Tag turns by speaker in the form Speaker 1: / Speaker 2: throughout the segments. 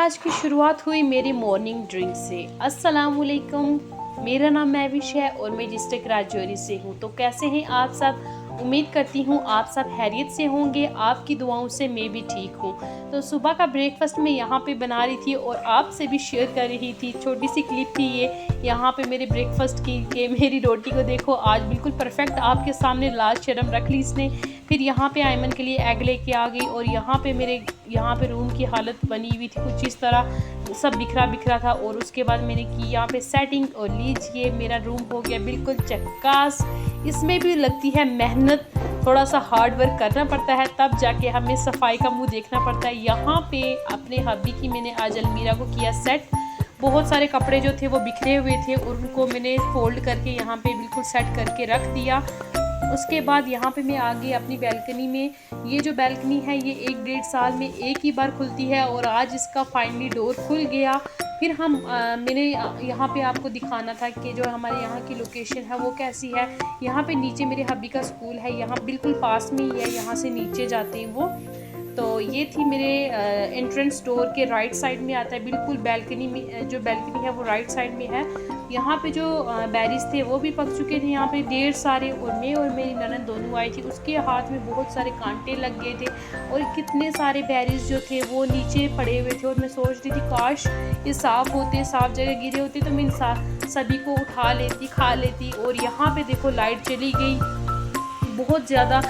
Speaker 1: आज की शुरुआत हुई मेरी मॉर्निंग ड्रिंक से। अस्सलामुअलैकुम, मेरा नाम महविश है और मैं डिस्ट्रिक्ट राजौरी से हूँ। तो कैसे हैं आप सब? उम्मीद करती हूँ आप सब खैरियत से होंगे। आपकी दुआओं से मैं भी ठीक हूँ। तो सुबह का ब्रेकफास्ट मैं यहाँ पे बना रही थी और आपसे भी शेयर कर रही थी। छोटी सी क्लिप थी ये यहाँ पे मेरे ब्रेकफास्ट की कि मेरी रोटी को देखो आज बिल्कुल परफेक्ट आपके सामने लाल शर्म रख ली इसने। फिर यहाँ पे आयमन के लिए एग लेके आ गई और यहाँ पे रूम की हालत बनी हुई थी कुछ इस तरह, सब बिखरा बिखरा था। और उसके बाद मैंने की यहाँ पे सेटिंग और लीजिए मेरा रूम हो गया बिल्कुल चक्कास। इसमें भी लगती है मेहनत, थोड़ा सा हार्ड वर्क करना पड़ता है, तब जाके हमें सफाई का मुंह देखना पड़ता है। यहाँ पे अपने हब्बी की मैंने आज अलमीरा को किया सेट। बहुत सारे कपड़े जो थे वो बिखरे हुए थे और उनको मैंने फोल्ड करके यहाँ पे बिल्कुल सेट करके रख दिया। उसके बाद यहाँ पे मैं आ गई अपनी बैल्कनी में। ये जो बैल्कनी है ये 1-1.5 साल में एक ही बार खुलती है और आज इसका फाइनली डोर खुल गया। फिर मैंने यहाँ पे आपको दिखाना था कि जो हमारे यहाँ की लोकेशन है वो कैसी है। यहाँ पे नीचे मेरे हब्बी का स्कूल है, यहाँ बिल्कुल पास में ही है, यहाँ से नीचे जाते हैं वो। तो ये थी मेरे एंट्रेंस डोर के राइट साइड में आता है बिल्कुल बैल्कनी में। जो बैल्कनी है वो राइट साइड में है। यहाँ पे जो बेरीज थे वो भी पक चुके थे यहाँ पे ढेर सारे, और मैं और मेरी ननद दोनों आई थी। उसके हाथ में बहुत सारे कांटे लग गए थे और कितने सारे बेरीज जो थे वो नीचे पड़े हुए थे। और मैं सोच रही थी काश ये साफ़ होते, साफ़ जगह गिरे होते तो मैं सभी को उठा लेती, खा लेती। और यहाँ पे देखो लाइट चली गई, बहुत ज़्यादा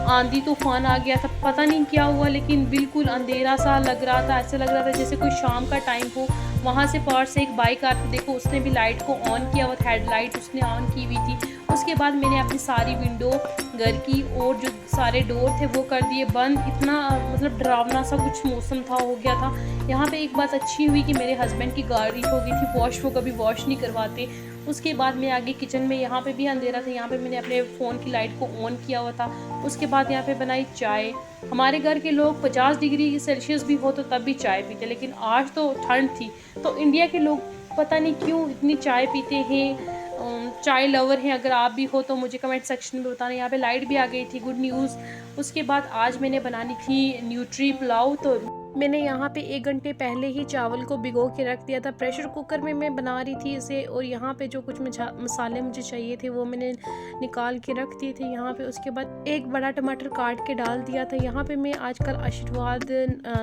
Speaker 1: आंधी तूफान आ गया था, पता नहीं क्या हुआ लेकिन बिल्कुल अंधेरा सा लग रहा था। ऐसा लग रहा था जैसे कोई शाम का टाइम हो। वहाँ से पार से एक बाइक आती, देखो उसने भी लाइट को ऑन किया हुआ था, हेडलाइट उसने ऑन की हुई थी। उसके बाद मैंने अपनी सारी विंडो घर की और जो सारे डोर थे वो कर दिए बंद। इतना मतलब डरावना सा कुछ मौसम था, हो गया था। यहाँ पे एक बात अच्छी हुई कि मेरे हस्बैंड की गाड़ी हो गई थी वॉश, वो कभी वॉश नहीं करवाते। उसके बाद मैं आगे किचन में, यहाँ पे भी अंधेरा था, यहाँ पे मैंने अपने फ़ोन की लाइट को ऑन किया हुआ था। उसके बाद यहाँ पे बनाई चाय। हमारे घर के लोग 50 डिग्री सेल्सियस भी हो तो तब भी चाय पीते, लेकिन आज तो ठंड थी। तो इंडिया के लोग पता नहीं क्यों इतनी चाय पीते हैं, चाय लवर हैं। अगर आप भी हो तो मुझे कमेंट सेक्शन में बताना। यहाँ पे लाइट भी आ गई थी, गुड न्यूज़। उसके बाद आज मैंने बनानी थी न्यूट्री पुलाव। तो मैंने यहाँ पे 1 घंटे पहले ही चावल को भिगो के रख दिया था। प्रेशर कुकर में मैं बना रही थी इसे, और यहाँ पे जो कुछ मसाले मुझे चाहिए थे वो मैंने निकाल के रख दिए थे यहाँ पे। उसके बाद एक बड़ा टमाटर काट के डाल दिया था। यहाँ पे मैं आजकल आशीर्वाद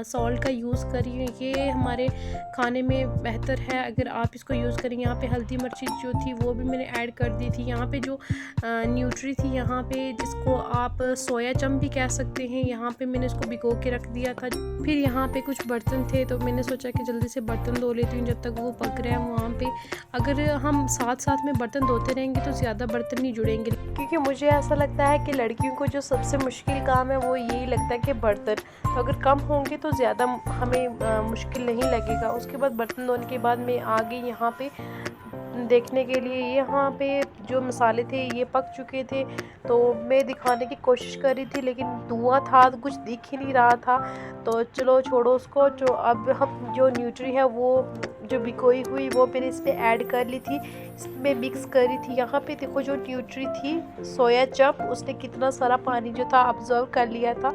Speaker 1: सॉल्ट का यूज़ कर रही हूँ, ये हमारे खाने में बेहतर है अगर आप इसको यूज़ करें। यहाँ पे हल्दी मिर्ची जो थी वो भी मैंने ऐड कर दी थी। यहाँ पे जो न्यूट्री थी यहाँ पे, जिसको आप सोया चंप भी कह सकते हैं, यहाँ पे मैंने इसको भिगो के रख दिया था। फिर यहाँ पे कुछ बर्तन थे तो मैंने सोचा कि जल्दी से बर्तन धो लेती हूँ जब तक वो पक रहे हैं वहाँ पे। अगर हम साथ साथ में बर्तन धोते रहेंगे तो ज़्यादा बर्तन नहीं जुड़ेंगे, क्योंकि मुझे ऐसा लगता है कि लड़कियों को जो सबसे मुश्किल काम है वो यही लगता है कि बर्तन। तो अगर कम होंगे तो ज़्यादा हमें मुश्किल नहीं लगेगा। उसके बाद बर्तन धोने के बाद मैं आ गई यहाँ पे देखने के लिए। यहाँ पे जो मसाले थे ये पक चुके थे, तो मैं दिखाने की कोशिश कर रही थी लेकिन धुआं था तो कुछ दिख ही नहीं रहा था। तो चलो छोड़ो उसको। जो अब हम जो न्यूट्री है वो जो भिगोई हुई वो मैंने इसमें ऐड कर ली थी, इसमें मिक्स करी थी। यहाँ पे देखो जो न्यूट्री थी सोया चंप, उसने कितना सारा पानी जो था ऑब्जर्व कर लिया था।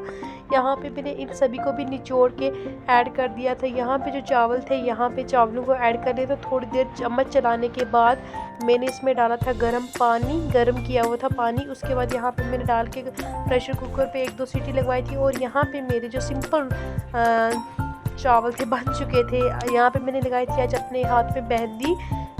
Speaker 1: यहाँ पे मैंने इन सभी को भी निचोड़ के ऐड कर दिया था। यहाँ पे जो चावल थे यहाँ पे चावलों को ऐड कर लिया था। थोड़ी देर चम्मच चलाने के बाद मैंने इसमें डाला था गर्म पानी, गर्म किया हुआ था पानी। उसके बाद यहाँ पे मैंने डाल के प्रेशर कुकर पे 1-2 सीटी लगवाई थी। और यहाँ पे मेरे जो सिंपल चावल थे बन चुके थे। यहाँ पे मैंने लगाई थी आज अपने हाथ में मेहंदी।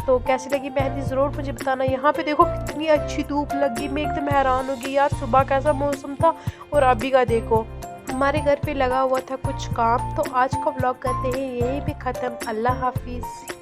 Speaker 1: तो कैसी लगी मेहंदी ज़रूर मुझे बताना। यहाँ पे देखो कितनी अच्छी धूप लगी, मैं एकदम हैरान हो गई यार, सुबह कैसा मौसम था और अभी का देखो। हमारे घर पे लगा हुआ था कुछ काम। तो आज का व्लॉग करते हैं यहीं पे ख़त्म। अल्लाह हाफिज़।